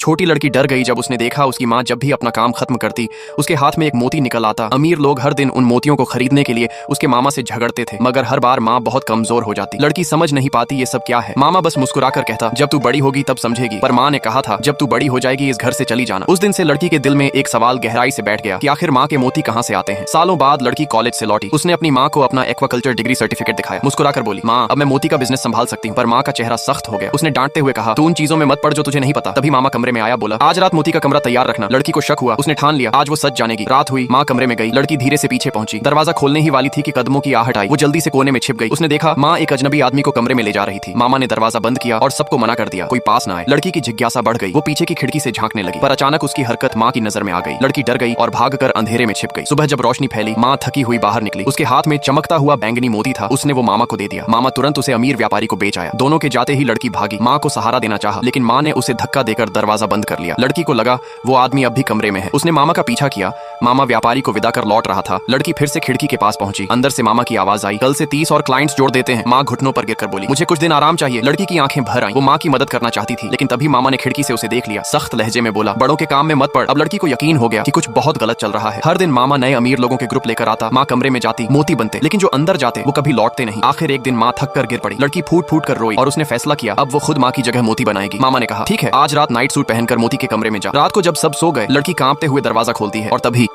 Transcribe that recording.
छोटी लड़की डर गई जब उसने देखा उसकी माँ जब भी अपना काम खत्म करती उसके हाथ में एक मोती निकल आता। अमीर लोग हर दिन उन मोतियों को खरीदने के लिए उसके मामा से झगड़ते थे, मगर हर बार माँ बहुत कमजोर हो जाती। लड़की समझ नहीं पाती ये सब क्या है। मामा बस मुस्कुराकर कहता, जब तू बड़ी होगी तब समझेगी। पर माँ ने कहा था, जब तू बड़ी हो जाएगी इस घर से चली जाना। उस दिन से लड़की के दिल में एक सवाल गहराई से बैठ गया कि आखिर माँ के मोती कहाँ से आते हैं। सालों बाद लड़की कॉलेज से लौटी। उसने अपनी माँ को अपना एक्वाकल्चर डिग्री सर्टिफिकेट दिखाया। मुस्कुराकर बोली, माँ अब मैं मोती का बिजनेस संभाल सकती हूँ। पर माँ का चेहरा सख्त हो गया। उसने डांटते हुए कहा, तू उन चीजों में मत पड़ जो तुझे नहीं पता। तभी मामा कमरे में आया, बोला, आज रात मोती का कमरा तैयार रखना। लड़की को शक हुआ। उसने ठान लिया आज वो सच जानेगी। रात हुई, माँ कमरे में गई। लड़की धीरे से पीछे पहुंची। दरवाजा खोलने ही वाली थी कि कदमों की आहट आई। वो जल्दी से कोने में छिप गई। उसने देखा माँ एक अजनबी आदमी को कमरे में ले जा रही थी। मामा ने दरवाजा बंद किया और सबको मना कर दिया, कोई पास ना आए। लड़की की जिज्ञासा बढ़ गई। वो पीछे की खिड़की से झांकने लगी, पर अचानक उसकी हरकत माँ की नजर में आ गई। लड़की डर गई और भागकर अंधेरे में छिप गई। सुबह जब रोशनी फैली, माँ थकी हुई बाहर निकली। उसके हाथ में चमकता हुआ बैंगनी मोती था। उसने वो मामा को दे दिया। मामा तुरंत उसे अमीर व्यापारी को बेच आया। दोनों के जाते ही लड़की भागी। माँ को सहारा देना चाहा, लेकिन माँ ने उसे धक्का देकर दरवाजा बंद कर लिया। लड़की को लगा वो आदमी अब भी कमरे में है। उसने मामा का पीछा किया। मामा व्यापारी को विदा कर लौट रहा था। लड़की फिर से खिड़की के पास पहुंची। अंदर से मामा की आवाज आई, कल से 30 और क्लाइंट्स जोड़ देते हैं। माँ घुटनों पर गिरकर बोली, मुझे कुछ दिन आराम चाहिए। लड़की की आंखें भर आई। वो माँ की मदद करना चाहती थी, लेकिन तभी मामा ने खिड़की से उसे देख लिया। सख्त लहजे में बोला, बड़ों के काम में मत पड़। अब लड़की को यकीन हो गया कि कुछ बहुत गलत चल रहा है। हर दिन मामा नए अमीर लोगों के ग्रुप लेकर आता। माँ कमरे में जाती, मोती बनते, लेकिन जो अंदर जाते वो कभी लौटते नहीं। आखिर एक दिन माँ थक कर गिर पड़ी। लड़की फूट फूट कर रोई और उसने फैसला किया अब वो खुद माँ की जगह मोती बनाएगी। मामा ने कहा, ठीक है, आज रात नाइट सूट पहनकर मोती के कमरे में जा। रात को जब सब सो गए, लड़की कांपते हुए दरवाजा खोलती है और तभी